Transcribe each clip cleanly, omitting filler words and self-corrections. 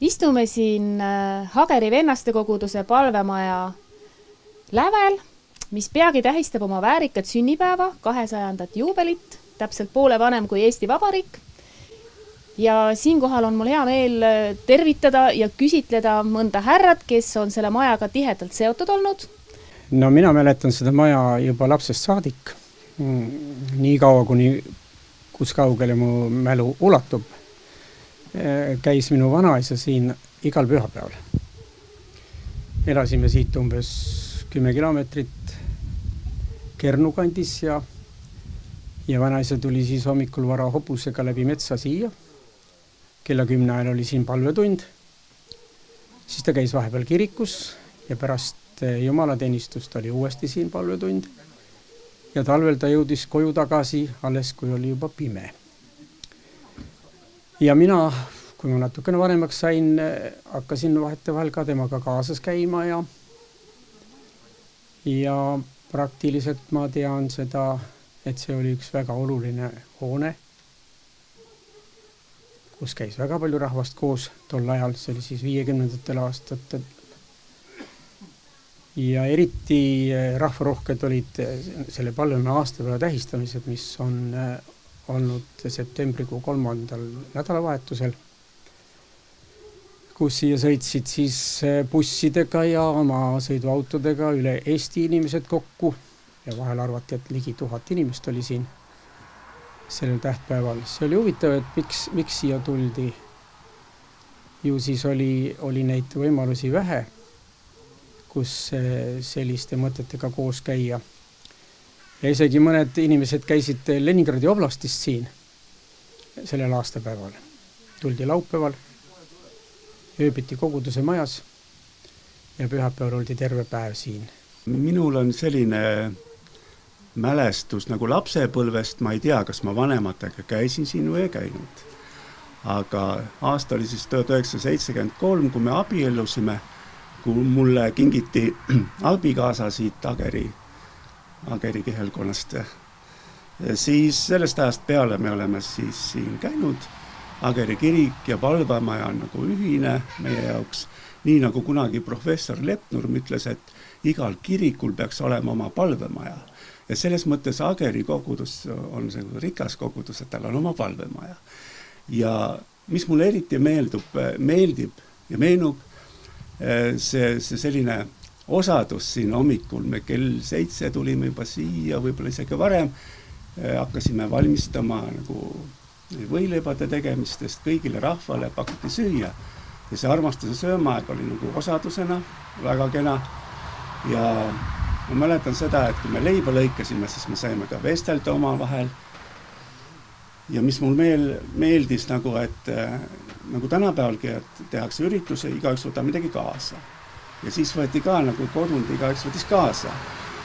Istume siin Hageri vennastekoguduse palvemaja lävel, mis peagi tähistab oma väärikat sünnipäeva, 200. juubelit, täpselt poole vanem kui Eesti Vabariik. Ja siinkohal on mul hea meel tervitada ja küsitleda mõnda härrat, kes on selle majaga tihedalt seotud olnud. No mina mäletan seda maja juba lapsest saadik. Nii kaua, kus kaugele mu mälu ulatub. Käis minu vanaisa siin igal pühapäeval. Elasime siit umbes 10 kilomeetrit Kernu kandis ja vanaisa tuli siis hommikul vara hobusega läbi metsa siia. Kella 10 ajal oli siin palvetund. Siis ta käis vahepeal kirikus ja pärast jumalateenistust oli uuesti siin palvetund. Ja talvel ta jõudis koju tagasi, alles kui oli juba pime. Ja mina, kui ma natukene vanemaks sain, hakkasin vahetevahel ka temaga kaasas käima ja praktiliselt ma tean seda, et see oli üks väga oluline hoone, kus käis väga palju rahvast koos tol ajal, see oli siis 50. aastatel. Ja eriti rahvarohked olid selle palvemaja aastapäeva tähistamised, mis on olnud septembrikuu 3. nädalavahetusel, kus siia sõitsid siis bussidega ja oma sõiduautodega üle Eesti inimesed kokku ja vahel arvati, et ligi 1000 inimest oli siin sellel tähtpäeval. See oli huvitav, et miks siia tuldi. Ju siis oli neid võimalusi vähe, kus selliste mõtetega koos käia. Ja isegi mõned inimesed käisid Leningradi oblastist siin sellel aastapäeval. Tuldi laupäeval, ööbiti koguduse majas ja pühapäeval oldi terve päev siin. Minul on selline mälestus nagu lapsepõlvest, ma ei tea, kas ma vanematega käisin siin või ei käinud. Aga aasta oli siis 1973, kui me abiellusime, kui mulle kingiti abikaasa siit Ageri kihelkonnast. Siis sellest ajast peale me oleme siis siin käinud. Ageri kirik ja palvemaja on nagu ühine meie jaoks. Nii nagu kunagi professor Lepnurm ütles, et igal kirikul peaks olema oma palvemaja. Ja selles mõttes Ageri kogudus on see rikas kogudus, et tal on oma palvemaja. Ja mis mulle eriti meeldib ja meenub, see selline osadus siin hommikul, me kell 7 tulime juba siia, võib-olla isegi varem, hakkasime valmistama nagu võileibade tegemistest, kõigile rahvale pakuti süüa. Ja see armastuse söömaaeg oli nagu osadusena, väga kena. Ja ma mäletan seda, et kui me leiba lõikasime, siis me saime ka vestelda oma vahel. Ja mis mul meeldis nagu, et nagu tänapäevalgi, et tehakse ürituse, igaüks võtab midagi kaasa. Ja siis võeti ka nagu kodundi, igaüks võtis kaasa,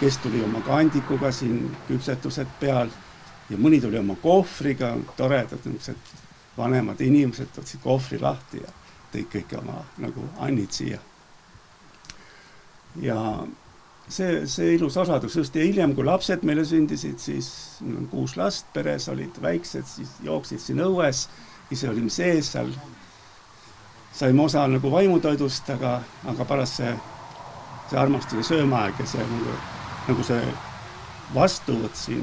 kes tuli oma kandikuga siin küpsetused peal ja mõni tuli oma kohvriga, toredad vanemad inimesed võtsid kohvri lahti ja tõid kõik oma nagu annid siia. Ja see ilus osadus just ja hiljem, kui lapsed meile sündisid, siis 6 last peres olid väiksed, siis jooksid siin õues, ise olime sees seal. Saime osa nagu vaimutoidust, aga pärast see armastuse söömaaeg ja see nagu see vastuvõtt siin,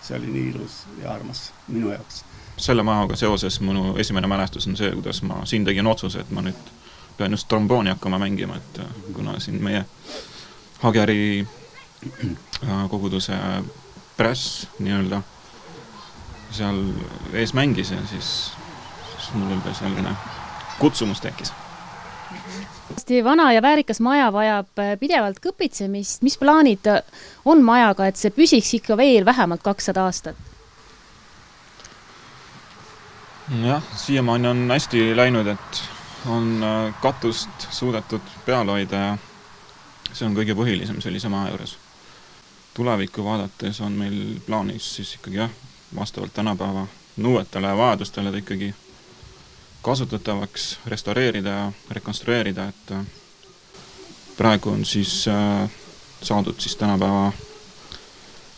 see oli nii ilus ja armas minu jaoks. Selle majaga seoses minu esimene mälestus on see, kuidas ma siin tegin otsuse, et ma nüüd pean just trombooni hakkama mängima, et kuna siin meie Hageri koguduse press nii-öelda seal ees mängis ja siis mul oli selline kutsumus tekkis. Vana ja väärikas maja vajab pidevalt kõpitsemist. Mis plaanid on majaga, et see püsiks ikka veel vähemalt 200 aastat? Jah, siiamaani on hästi läinud, et on katust suudetud peal hoida ja see on kõige põhilisem sellise maja juures. Tulevikku vaadates on meil plaanis siis ikkagi vastavalt tänapäeva nõuetele ja vajadustele ta ikkagi kasutatavaks restaureerida ja rekonstrueerida, et praegu on siis saadud siis tänapäeva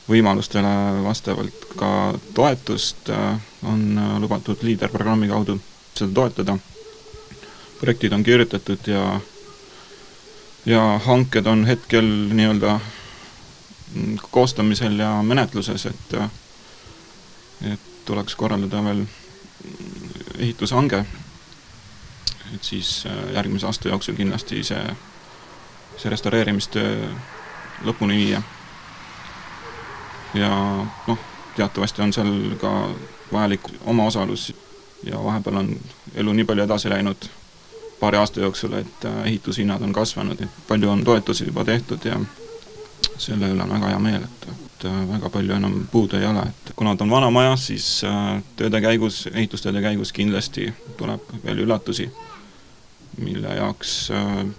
võimalustele vastavalt ka toetust, on lubatud liiderprogrammi kaudu seda toetada. projektid on kirjutatud ja hanked on hetkel nii-öelda koostamisel ja menetluses, et tuleks korraldada veel ehitushange, et siis järgmise aasta jooksul kindlasti see restaureerimistöö lõpuni viia. Ja teatavasti on seal ka vajalik omaosalus ja vahepeal on elu nii palju edasi läinud paari aasta jooksul, et ehitushinnad on kasvanud, et palju on toetusi juba tehtud ja selle üle on väga hea meel, et väga palju enam puudu ei ole. Et kuna ta on vana maja, siis ehitustööde käigus kindlasti tuleb veel üllatusi, mille jaoks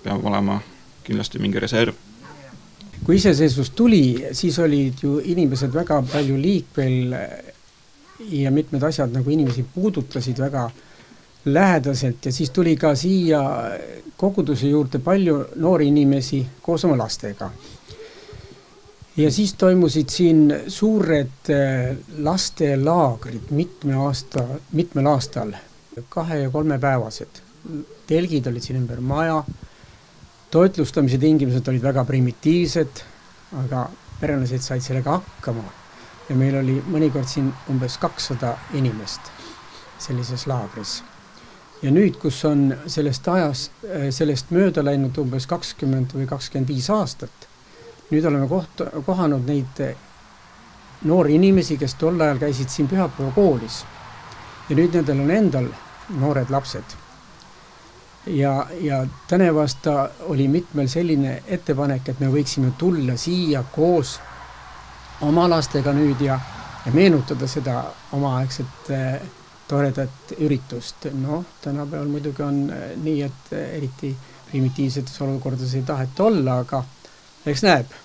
peab olema kindlasti mingi reserv. Kui iseseisvus tuli, siis olid ju inimesed väga palju liikvel ja mitmed asjad nagu inimesi puudutasid väga lähedaselt ja siis tuli ka siia koguduse juurde palju noori inimesi koos oma lastega. Ja siis toimusid siin suured lastelaagrid mitmel aastal, 2 ja 3 päevased. Telgid olid siin ümber maja, toitlustamise tingimused olid väga primitiivsed, aga perelased said sellega hakkama. Ja meil oli mõnikord siin umbes 200 inimest sellises laagris. Ja nüüd, kus on sellest mööda läinud umbes 20 või 25 aastat, nüüd oleme kohanud neid noori inimesi, kes tol ajal käisid siin pühapäeva koolis. Ja nüüd nendel on endal noored lapsed. Ja tänavu aasta oli mitmel selline ettepanek, et me võiksime tulla siia koos oma lastega nüüd ja meenutada seda omaaegset toredat üritust. Tänapäeval muidugi on nii, et eriti primitiivsetes olukordades ei taheta olla, aga eks näeb.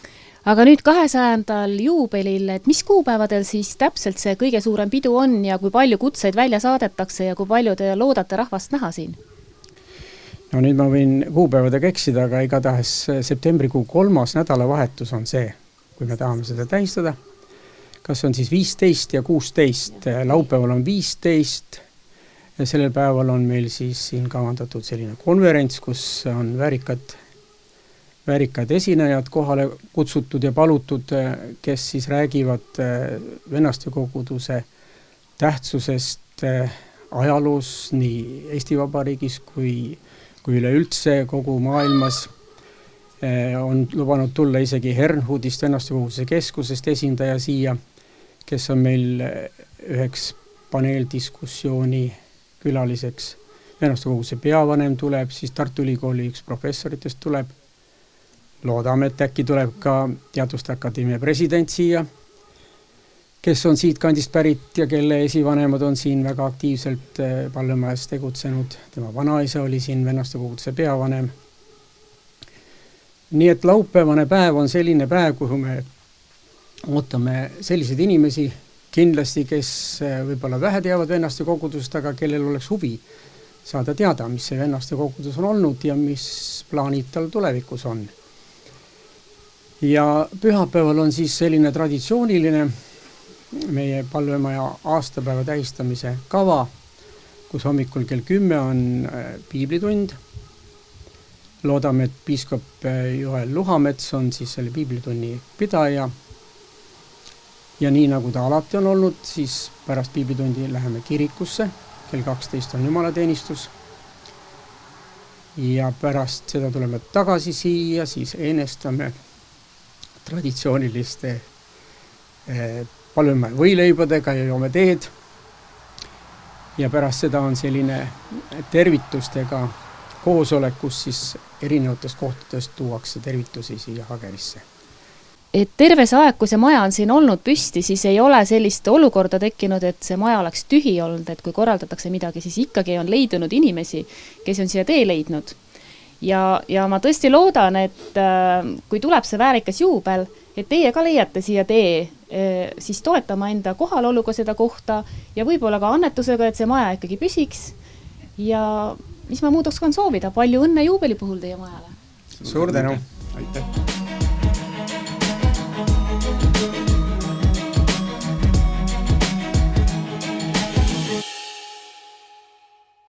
Aga nüüd 200. juubelil, et mis kuupäevadel siis täpselt see kõige suurem pidu on ja kui palju kutseid välja saadetakse ja kui palju te loodate rahvast näha siin? Nüüd ma võin kuupäevadega eksida, aga igatahes septembrikuu 3. nädalavahetus on see, kui me tahame seda tähistada. Kas on siis 15 ja 16, laupäeval on 15 ja sellel päeval on meil siis siin kavandatud selline konverents, kus on väärikad esinejad kohale kutsutud ja palutud, kes siis räägivad vennaste koguduse tähtsusest ajaloos nii Eesti Vabariigis kui üleüldse kogu maailmas. On lubanud tulla isegi Hernhutist vennaste koguduse keskusest esindaja siia, kes on meil üheks paneeldiskussiooni külaliseks. Vennaste koguduse peavanem tuleb, siis Tartu Ülikooli üks professoritest tuleb. Loodame, et äkki tuleb ka Teaduste Akadeemia president siia, kes on siit kandist pärit ja kelle esivanemad on siin väga aktiivselt Palvemajas tegutsenud. Tema vanaisa oli siin vennaste koguduse peavanem. Nii et laupäevane päev on selline päev, kuhu me ootame selliseid inimesi kindlasti, kes võib-olla vähe teavad vennaste kogudust, aga kellel oleks huvi saada teada, mis see vennaste kogudus on olnud ja mis plaanid tal tulevikus on. Ja pühapäeval on siis selline traditsiooniline meie Palvemaja aastapäeva tähistamise kava, kus hommikul kell 10 on piiblitund. Loodame, et piiskop Joel Luhamets on siis selle piiblitunni pidaja. Ja nii nagu ta alati on olnud, siis pärast piiblitundi läheme kirikusse. Kell 12 on jumalateenistus. Ja pärast seda tuleme tagasi siia, siis eenestame traditsiooniliste Palvemaja võileibadega ja joome teed. Ja pärast seda on selline tervitustega koosolekus, siis erinevatest kohtadest tuuakse tervitusi siia Hagerisse. Et terve see aeg, kui see maja on siin olnud püsti, siis ei ole sellist olukorda tekkinud, et see maja oleks tühi olnud, et kui korraldatakse midagi, siis ikkagi on leidunud inimesi, kes on siia tee leidnud. Ja ma tõesti loodan, et kui tuleb see väärikas juubel, et teie ka leiate siia tee, siis toetama enda kohaloluga seda kohta ja võib-olla ka annetusega, et see maja ikkagi püsiks. Ja mis ma muud oskan soovida, palju õnne juubeli puhul teie majale. Suur tänu! Aitäh!